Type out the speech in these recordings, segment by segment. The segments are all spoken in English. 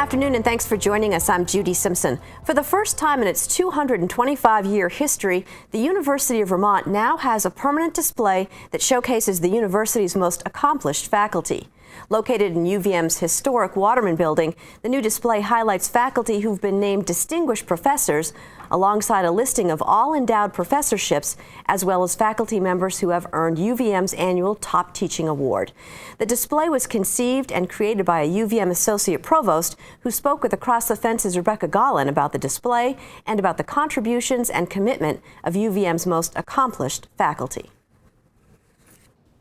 afternoon and thanks for joining us. I'm Judy Simpson. For the first time in its 225-year history, the University of Vermont now has a permanent display that showcases the university's most accomplished faculty. Located in UVM's historic Waterman Building, the new display highlights faculty who've been named distinguished professors, alongside a listing of all endowed professorships, as well as faculty members who have earned UVM's annual Top Teaching Award. The display was conceived and created by a UVM Associate Provost who spoke with Across the Fence's Rebecca Gollin about the display and about the contributions and commitment of UVM's most accomplished faculty.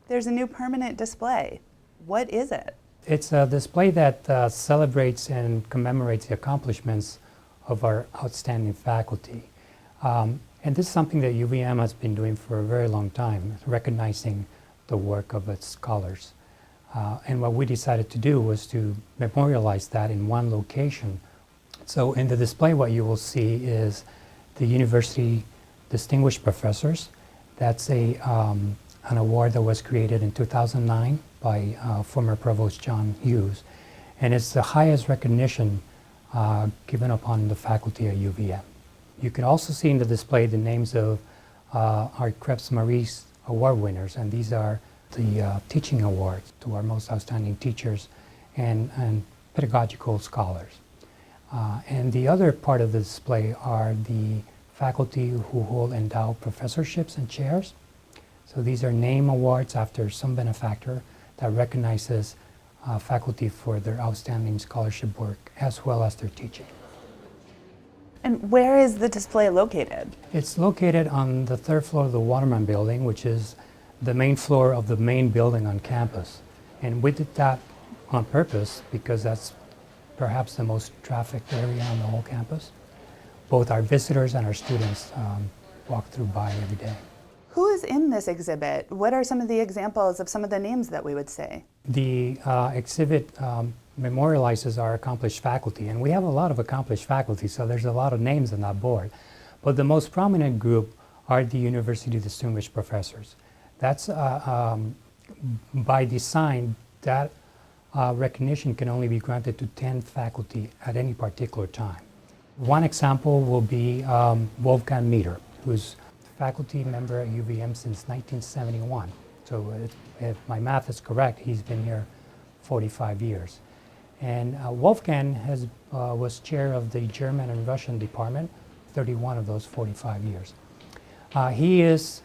There's a new permanent display. What is it? It's a display that celebrates and commemorates the accomplishments of our outstanding faculty. And this is something that UVM has been doing for a very long time, recognizing the work of its scholars. And what we decided to do was to memorialize that in one location. So in the display, what you will see is the University Distinguished Professors. That's an award that was created in 2009 by former Provost John Hughes. And it's the highest recognition given upon the faculty at UVM. You can also see in the display the names of our Krebs Maurice Award winners, and these are the teaching awards to our most outstanding teachers and pedagogical scholars. And the other part of the display are the faculty who hold endowed professorships and chairs. So these are name awards after some benefactor that recognizes faculty for their outstanding scholarship work as well as their teaching. And where is the display located? It's located on the third floor of the Waterman Building, which is the main floor of the main building on campus. And we did that on purpose because that's perhaps the most trafficked area on the whole campus. Both our visitors and our students walk through by every day. Who is in this exhibit? What are some of the examples of some of the names that we would say? The exhibit memorializes our accomplished faculty, and we have a lot of accomplished faculty, so there's a lot of names on that board. But the most prominent group are the University Distinguished Professors. That's by design, that recognition can only be granted to 10 faculty at any particular time. One example will be Wolfgang Meter, who's faculty member at UVM since 1971. So if my math is correct, he's been here 45 years. And Wolfgang was chair of the German and Russian department, 31 of those 45 years. He is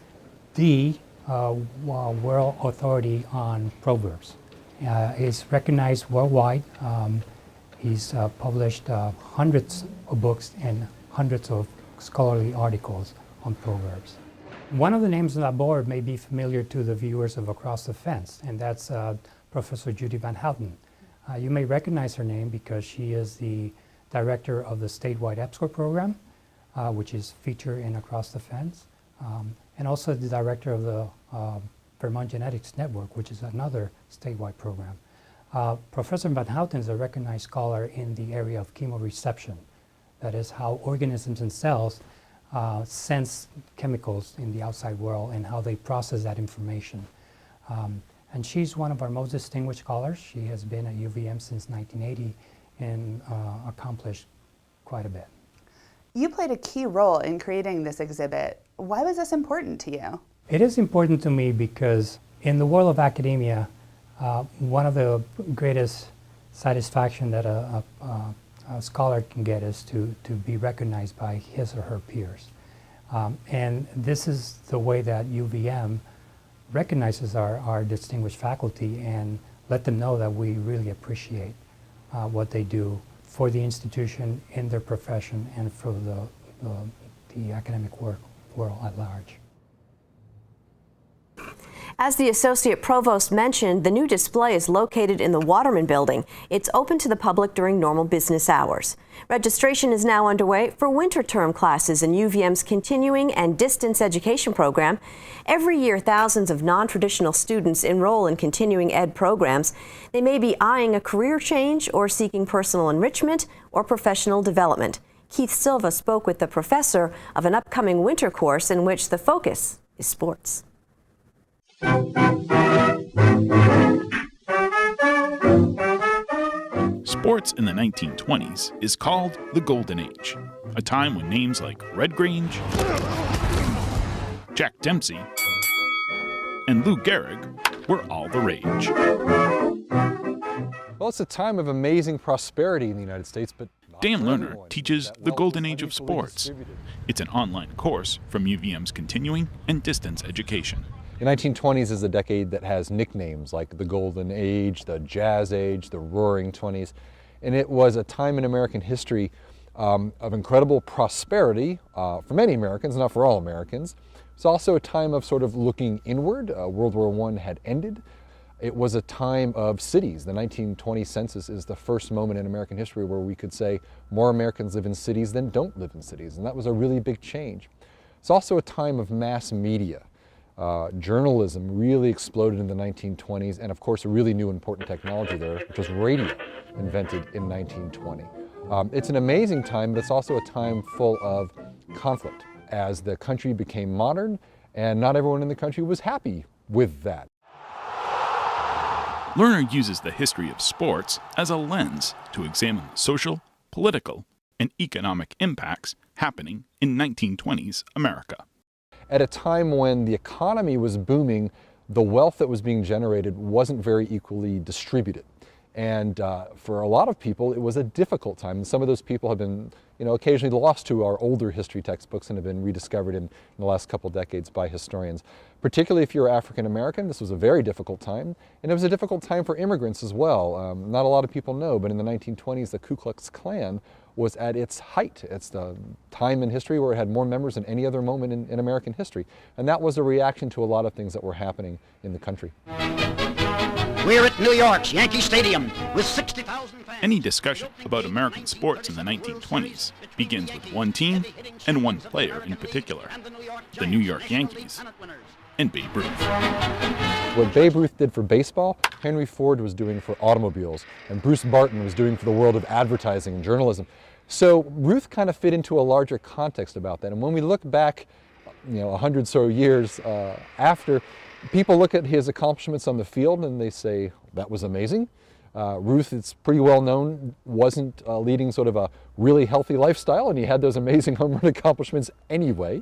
the world authority on proverbs. He's recognized worldwide. He's published hundreds of books and hundreds of scholarly articles on proverbs. One of the names on that board may be familiar to the viewers of Across the Fence, and that's Professor Judy Van Houten. You may recognize her name because she is the director of the statewide EBSCOR program, which is featured in Across the Fence, and also the director of the Vermont Genetics Network, which is another statewide program. Professor Van Houten is a recognized scholar in the area of chemoreception. That is how organisms and cells sense chemicals in the outside world and how they process that information. And she's one of our most distinguished scholars. She has been at UVM since 1980 and accomplished quite a bit. You played a key role in creating this exhibit. Why was this important to you? It is important to me because in the world of academia, one of the greatest satisfaction that a scholar can get is to be recognized by his or her peers. And this is the way that UVM recognizes our distinguished faculty and let them know that we really appreciate what they do for the institution, in their profession, and for the academic world at large. As the Associate Provost mentioned, the new display is located in the Waterman Building. It's open to the public during normal business hours. Registration is now underway for winter term classes in UVM's continuing and distance education program. Every year, thousands of non-traditional students enroll in continuing ed programs. They may be eyeing a career change or seeking personal enrichment or professional development. Keith Silva spoke with the professor of an upcoming winter course in which the focus is sports. Sports in the 1920s is called the Golden Age, a time when names like Red Grange, Jack Dempsey, and Lou Gehrig were all the rage. Well, it's a time of amazing prosperity in the United States, but Dan Lerner teaches The Golden Age of Sports. It's an online course from UVM's continuing and distance education. The 1920s is a decade that has nicknames like the Golden Age, the Jazz Age, the Roaring 20s, and it was a time in American history of incredible prosperity for many Americans, not for all Americans. It's also a time of sort of looking inward. World War I had ended. It was a time of cities. The 1920 census is the first moment in American history where we could say more Americans live in cities than don't live in cities, and that was a really big change. It's also a time of mass media. Journalism really exploded in the 1920s, and of course a really new important technology there, which was radio, invented in 1920. It's an amazing time, but it's also a time full of conflict as the country became modern, and not everyone in the country was happy with that. Lerner uses the history of sports as a lens to examine the social, political, and economic impacts happening in 1920s America. At a time when the economy was booming, the wealth that was being generated wasn't very equally distributed. And for a lot of people, it was a difficult time. And some of those people have been, occasionally lost to our older history textbooks and have been rediscovered in the last couple decades by historians. Particularly if you're African American, this was a very difficult time. And it was a difficult time for immigrants as well. Not a lot of people know, but in the 1920s, the Ku Klux Klan was at its height. It's the time in history where it had more members than any other moment in American history. And that was a reaction to a lot of things that were happening in the country. We're at New York's Yankee Stadium with 60,000 fans. Any discussion about American sports in the 1920s begins with one team and one player in particular, the New York Yankees and Babe Ruth. What Babe Ruth did for baseball, Henry Ford was doing for automobiles, and Bruce Barton was doing for the world of advertising and journalism. So Ruth kind of fit into a larger context about that. And when we look back, 100 so years after, people look at his accomplishments on the field and they say, that was amazing. Ruth, it's pretty well known, wasn't leading sort of a really healthy lifestyle, and he had those amazing home run accomplishments anyway.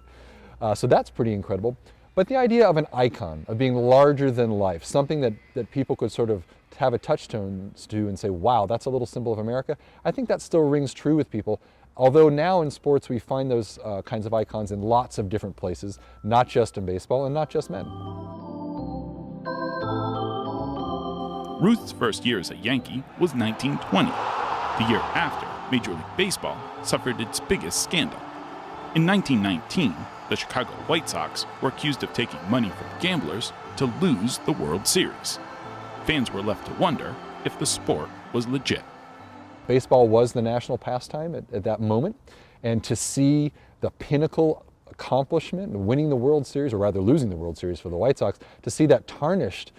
So that's pretty incredible. But the idea of an icon, of being larger than life, something that people could sort of have a touchstone to and say, wow, that's a little symbol of America, I think that still rings true with people. Although now in sports we find those kinds of icons in lots of different places, not just in baseball and not just men. Ruth's first year as a Yankee was 1920, the year after Major League Baseball suffered its biggest scandal. In 1919, the Chicago White Sox were accused of taking money from gamblers to lose the World Series. Fans were left to wonder if the sport was legit. Baseball was the national pastime at that moment, and to see the pinnacle accomplishment, winning the World Series, or rather losing the World Series for the White Sox, to see that tarnished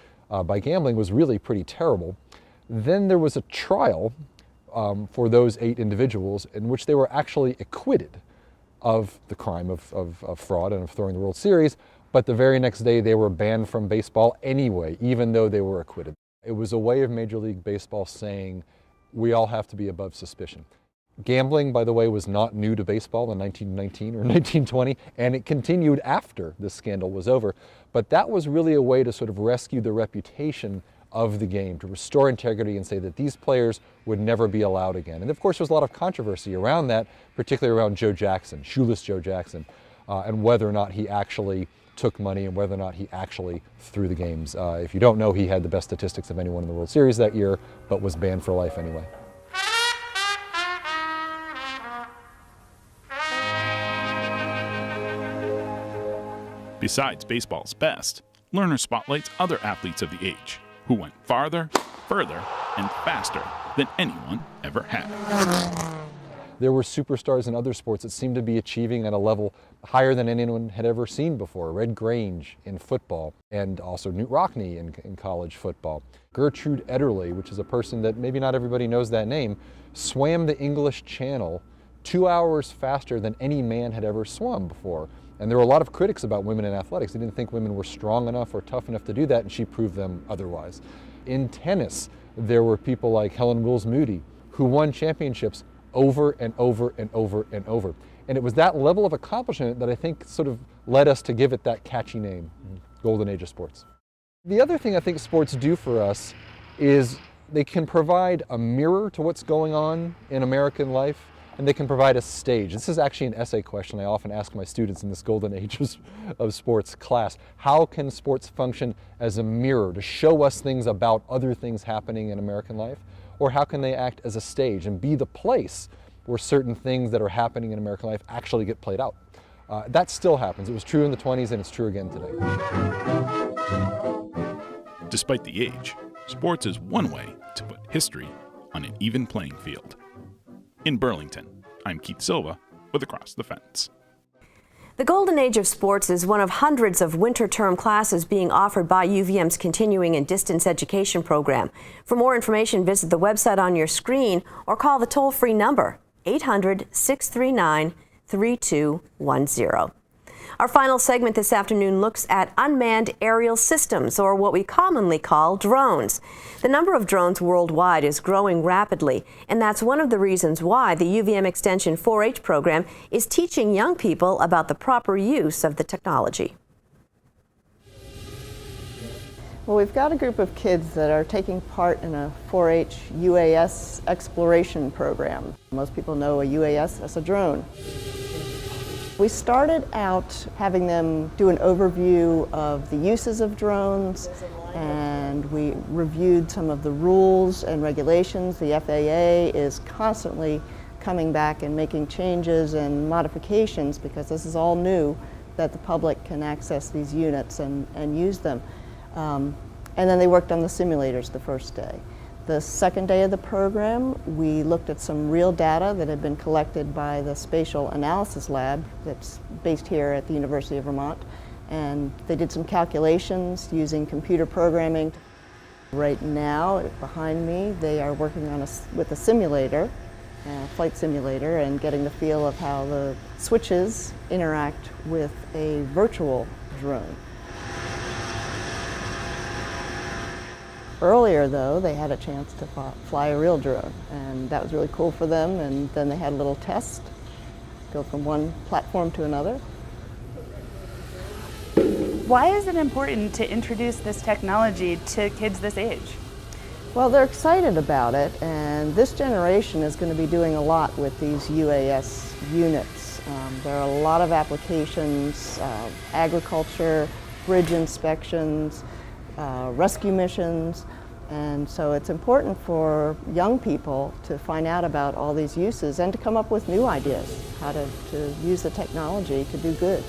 by gambling was really pretty terrible. Then there was a trial for those 8 individuals in which they were actually acquitted of the crime of fraud and of throwing the World Series, but the very next day they were banned from baseball anyway, even though they were acquitted. It was a way of Major League Baseball saying, we all have to be above suspicion. Gambling, by the way, was not new to baseball in 1919 or 1920, and it continued after this scandal was over. But that was really a way to sort of rescue the reputation of the game, to restore integrity and say that these players would never be allowed again. And of course, there was a lot of controversy around that, particularly around Joe Jackson, shoeless Joe Jackson, and whether or not he actually took money and whether or not he actually threw the games. If you don't know, he had the best statistics of anyone in the World Series that year, but was banned for life anyway. Besides baseball's best, Lerner spotlights other athletes of the age who went farther, further, and faster than anyone ever had. There were superstars in other sports that seemed to be achieving at a level higher than anyone had ever seen before. Red Grange in football, and also Knute Rockne in college football. Gertrude Ederle, which is a person that maybe not everybody knows that name, swam the English Channel 2 hours faster than any man had ever swum before. And there were a lot of critics about women in athletics. They didn't think women were strong enough or tough enough to do that, and she proved them otherwise. In tennis, there were people like Helen Wills Moody, who won championships over and over and over and over. And it was that level of accomplishment that I think sort of led us to give it that catchy name, Golden Age of Sports. The other thing I think sports do for us is they can provide a mirror to what's going on in American life, and they can provide a stage. This is actually an essay question I often ask my students in this Golden Age of Sports class. How can sports function as a mirror to show us things about other things happening in American life? Or how can they act as a stage and be the place where certain things that are happening in American life actually get played out? That still happens. It was true in the 20s and it's true again today. Despite the age, sports is one way to put history on an even playing field. In Burlington, I'm Keith Silva with Across the Fence. The Golden Age of Sports is one of hundreds of winter term classes being offered by UVM's continuing and distance education program. For more information, visit the website on your screen or call the toll-free number 800-639-3210. Our final segment this afternoon looks at unmanned aerial systems, or what we commonly call drones. The number of drones worldwide is growing rapidly, and that's one of the reasons why the UVM Extension 4-H program is teaching young people about the proper use of the technology. Well, we've got a group of kids that are taking part in a 4-H UAS exploration program. Most people know a UAS as a drone. We started out having them do an overview of the uses of drones, and we reviewed some of the rules and regulations. The FAA is constantly coming back and making changes and modifications because this is all new, that the public can access these units and use them. And then they worked on the simulators the first day. The second day of the program, we looked at some real data that had been collected by the Spatial Analysis Lab that's based here at the University of Vermont. And they did some calculations using computer programming. Right now, behind me, they are working on with a simulator, a flight simulator, and getting the feel of how the switches interact with a virtual drone. Earlier, though, they had a chance to fly a real drone, and that was really cool for them. And then they had a little test, go from one platform to another. Why is it important to introduce this technology to kids this age? Well, they're excited about it, and this generation is going to be doing a lot with these UAS units. There are a lot of applications, agriculture, bridge inspections, rescue missions, and so it's important for young people to find out about all these uses and to come up with new ideas, how to use the technology to do good.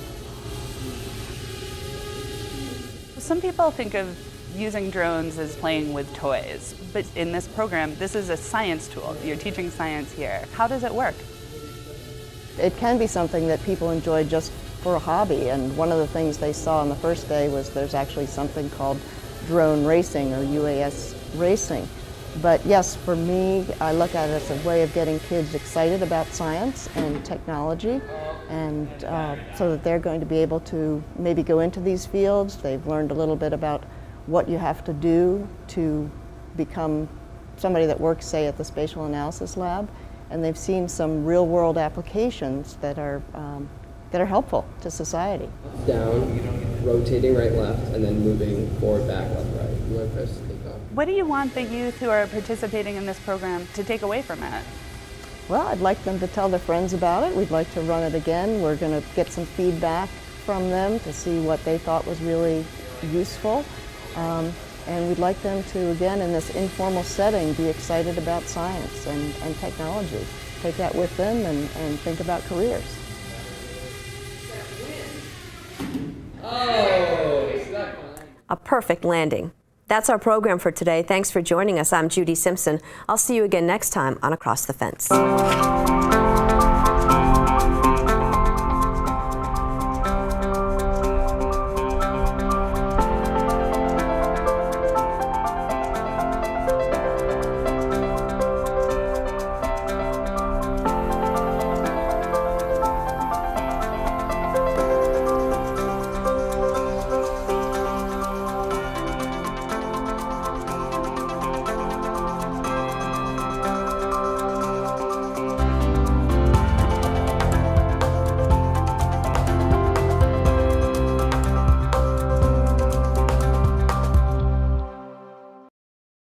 Some people think of using drones as playing with toys, but in this program, this is a science tool. You're teaching science here. How does it work? It can be something that people enjoy just for a hobby, and one of the things they saw on the first day was there's actually something called drone racing or UAS racing. But yes, for me, I look at it as a way of getting kids excited about science and technology, and so that they're going to be able to maybe go into these fields. They've learned a little bit about what you have to do to become somebody that works, say, at the Spatial Analysis Lab, and they've seen some real-world applications that are helpful to society. Down, rotating right, left, and then moving forward, back, left, right. You want to press take off. What do you want the youth who are participating in this program to take away from it? Well, I'd like them to tell their friends about it. We'd like to run it again. We're going to get some feedback from them to see what they thought was really useful. And we'd like them to, again, in this informal setting, be excited about science and technology. Take that with them and think about careers. A perfect landing. That's our program for today. Thanks for joining us. I'm Judy Simpson. I'll see you again next time on Across the Fence.